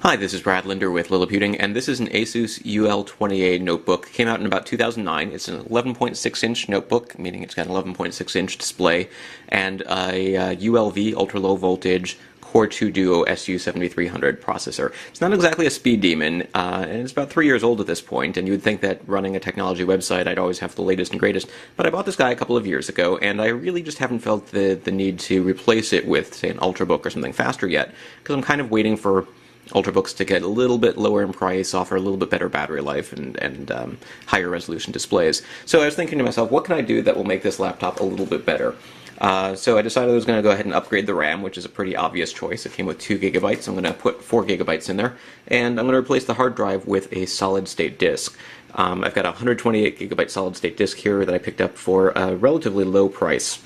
Hi, this is Brad Linder with Liliputing, and this is an Asus UL20A notebook. Came out in about 2009. It's an 11.6-inch notebook, meaning it's got an 11.6-inch display, and a ULV, ultra-low voltage, Core 2 Duo SU7300 processor. It's not exactly a speed demon, and it's about 3 years old at this point, and you would think that running a technology website I'd always have the latest and greatest, but I bought this guy a couple of years ago, and I really just haven't felt the need to replace it with, say, an Ultrabook or something faster yet, because I'm kind of waiting for Ultrabooks to get a little bit lower in price, offer a little bit better battery life, and higher resolution displays. So I was thinking to myself, what can I do that will make this laptop a little bit better? So I decided I was going to go ahead and upgrade the RAM, which is a pretty obvious choice. It came with 2 gigabytes. I'm going to put 4 gigabytes in there, and I'm going to replace the hard drive with a solid-state disk. I've got a 128 gigabyte solid-state disk here that I picked up for a relatively low price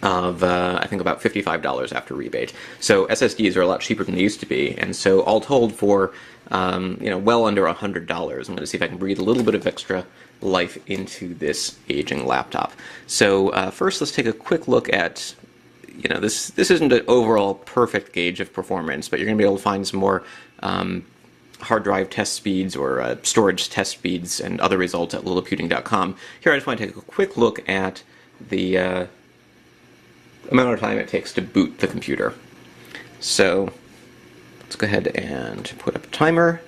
of I think about $55 after rebate. So SSDs are a lot cheaper than they used to be, and so all told for well under $100, I'm going to see if I can breathe a little bit of extra life into this aging laptop. So first, let's take a quick look at this isn't an overall perfect gauge of performance, but you're going to be able to find some more hard drive test speeds or storage test speeds and other results at liliputing.com. Here I just want to take a quick look at the amount of time it takes to boot the computer. So let's go ahead and put up a timer.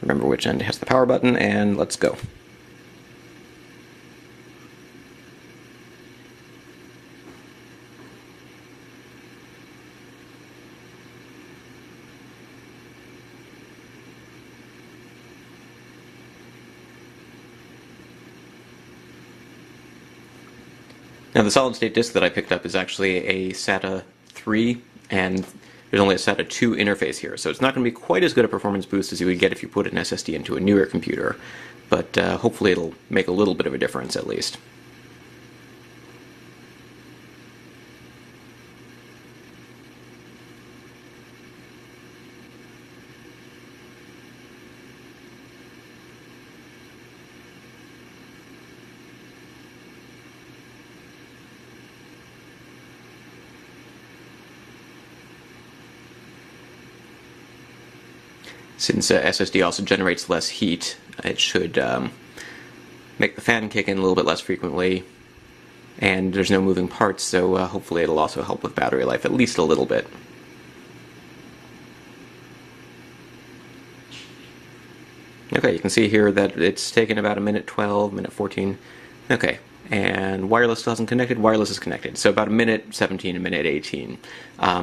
Remember which end has the power button, and let's go. Now the solid-state disk that I picked up is actually a SATA 3, and there's only a SATA 2 interface here, so it's not going to be quite as good a performance boost as you would get if you put an SSD into a newer computer, but hopefully it'll make a little bit of a difference at least. Since SSD also generates less heat, it should make the fan kick in a little bit less frequently, and there's no moving parts, so hopefully it'll also help with battery life at least a little bit. Okay, you can see here that it's taken about a minute 12, minute 14. Okay, and wireless still hasn't connected. Wireless is connected, so about a minute 17, a minute 18.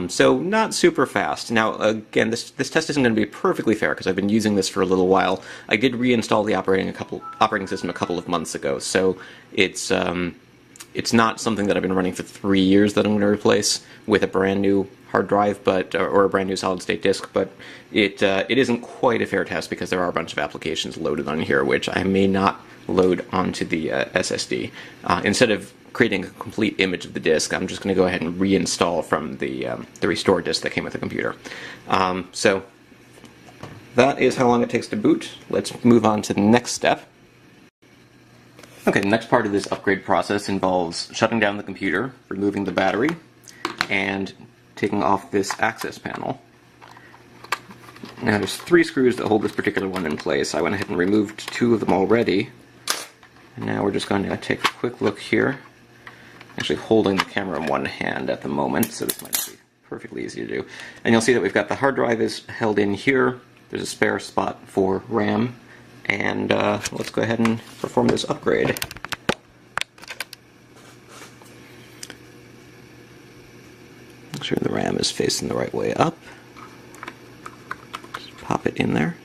So not super fast. Now, again, this test isn't going to be perfectly fair because I've been using this for a little while. I did reinstall the operating system a couple of months ago, so it's not something that I've been running for 3 years that I'm going to replace with a brand new hard drive, or a brand new solid-state disk. But it isn't quite a fair test because there are a bunch of applications loaded on here which I may not load onto the SSD. Instead of creating a complete image of the disk, I'm just going to go ahead and reinstall from the restore disk that came with the computer. So that is how long it takes to boot. Let's move on to the next step. Okay, the next part of this upgrade process involves shutting down the computer, removing the battery, and taking off this access panel. Now there's 3 screws that hold this particular one in place. I went ahead and removed 2 of them already. And now we're just going to take a quick look here. Actually holding the camera in one hand at the moment, so this might not be perfectly easy to do. And you'll see that we've got the hard drive is held in here. There's a spare spot for RAM. And let's go ahead and perform this upgrade. Make sure the RAM is facing the right way up. Just pop it in there.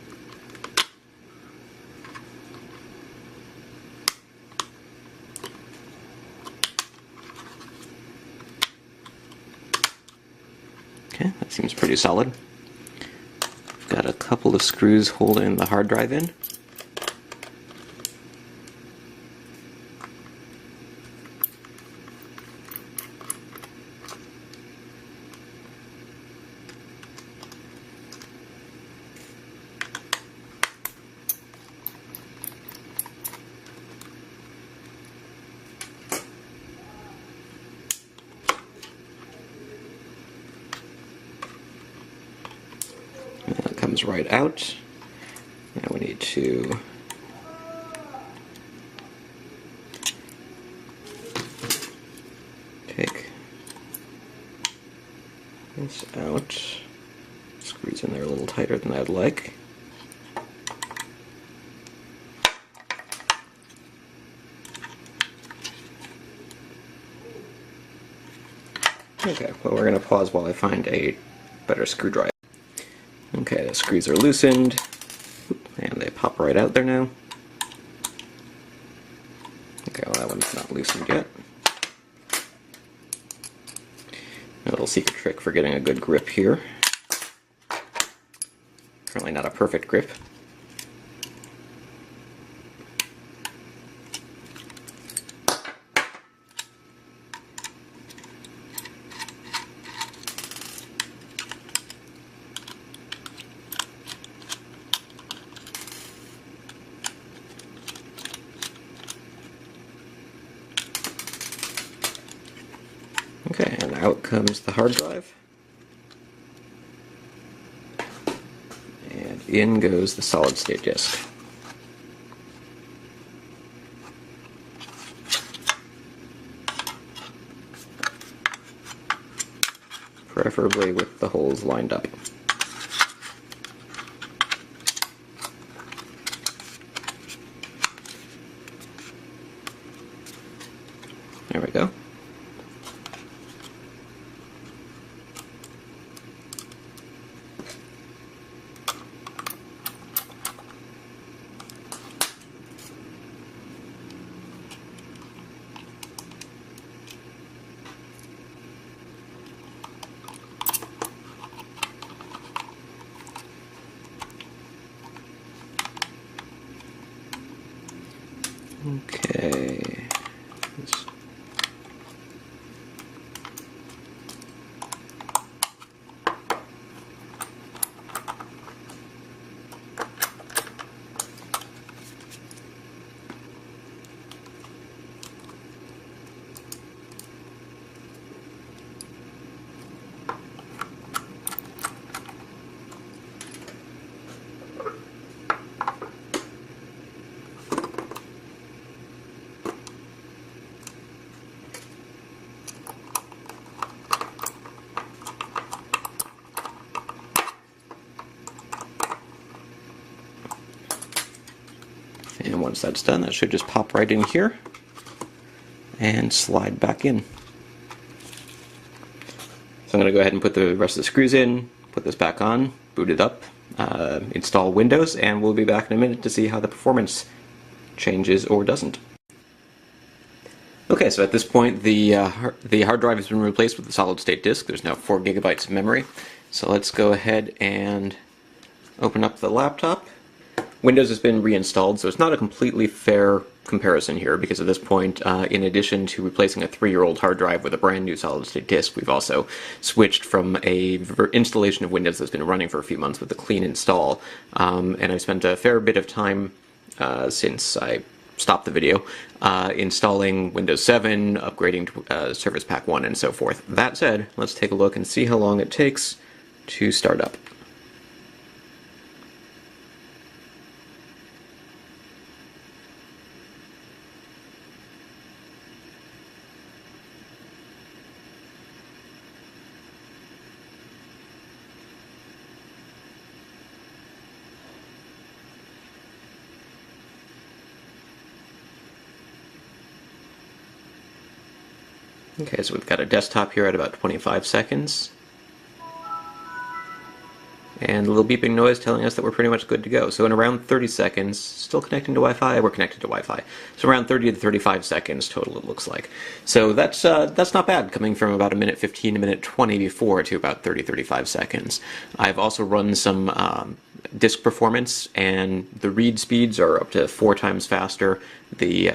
Okay, that seems pretty solid. Got a couple of screws holding the hard drive in. comes right out. Now we need to take this out. Squeeze in there a little tighter than I'd like. Okay, well, we're going to pause while I find a better screwdriver. Okay, the screws are loosened, and they pop right out there now. Okay, well, that one's not loosened yet. A little secret trick for getting a good grip here. Currently not a perfect grip. Okay, and out comes the hard drive. And in goes the solid-state disk. Preferably with the holes lined up. There we go. Okay. And once that's done, that should just pop right in here and slide back in. So I'm going to go ahead and put the rest of the screws in, put this back on, boot it up, install Windows, and we'll be back in a minute to see how the performance changes or doesn't. Okay, so at this point the hard drive has been replaced with a solid-state disk. There's now 4 gigabytes of memory. So let's go ahead and open up the laptop. Windows has been reinstalled, so it's not a completely fair comparison here, because at this point, in addition to replacing a 3-year-old hard drive with a brand new solid-state disk, we've also switched from a installation of Windows that's been running for a few months with a clean install. And I've spent a fair bit of time since I stopped the video installing Windows 7, upgrading to Service Pack 1, and so forth. That said, let's take a look and see how long it takes to start up. Okay, so we've got a desktop here at about 25 seconds. And a little beeping noise telling us that we're pretty much good to go. So in around 30 seconds, still connecting to Wi-Fi, we're connected to Wi-Fi. So around 30 to 35 seconds total, it looks like. So that's not bad, coming from about a minute 15, a minute 20 before to about 30-35 seconds. I've also run some disk performance, and the read speeds are up to 4 times faster,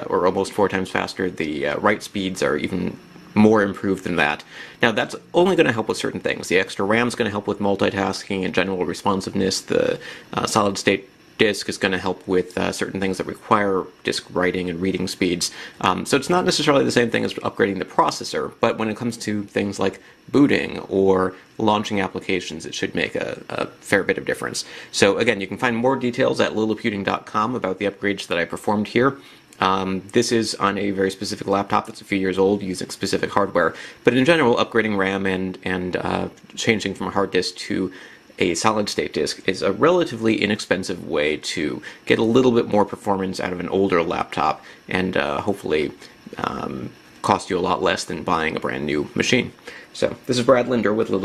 or almost 4 times faster. The write speeds are even more improved than that. Now that's only going to help with certain things. The extra RAM is going to help with multitasking and general responsiveness. The solid-state disk is going to help with certain things that require disk writing and reading speeds. So it's not necessarily the same thing as upgrading the processor, but when it comes to things like booting or launching applications, it should make a fair bit of difference. So again, you can find more details at liliputing.com about the upgrades that I performed here. This is on a very specific laptop that's a few years old using specific hardware, but in general, upgrading RAM and changing from a hard disk to a solid-state disk is a relatively inexpensive way to get a little bit more performance out of an older laptop and hopefully cost you a lot less than buying a brand new machine. So this is Brad Linder with Lily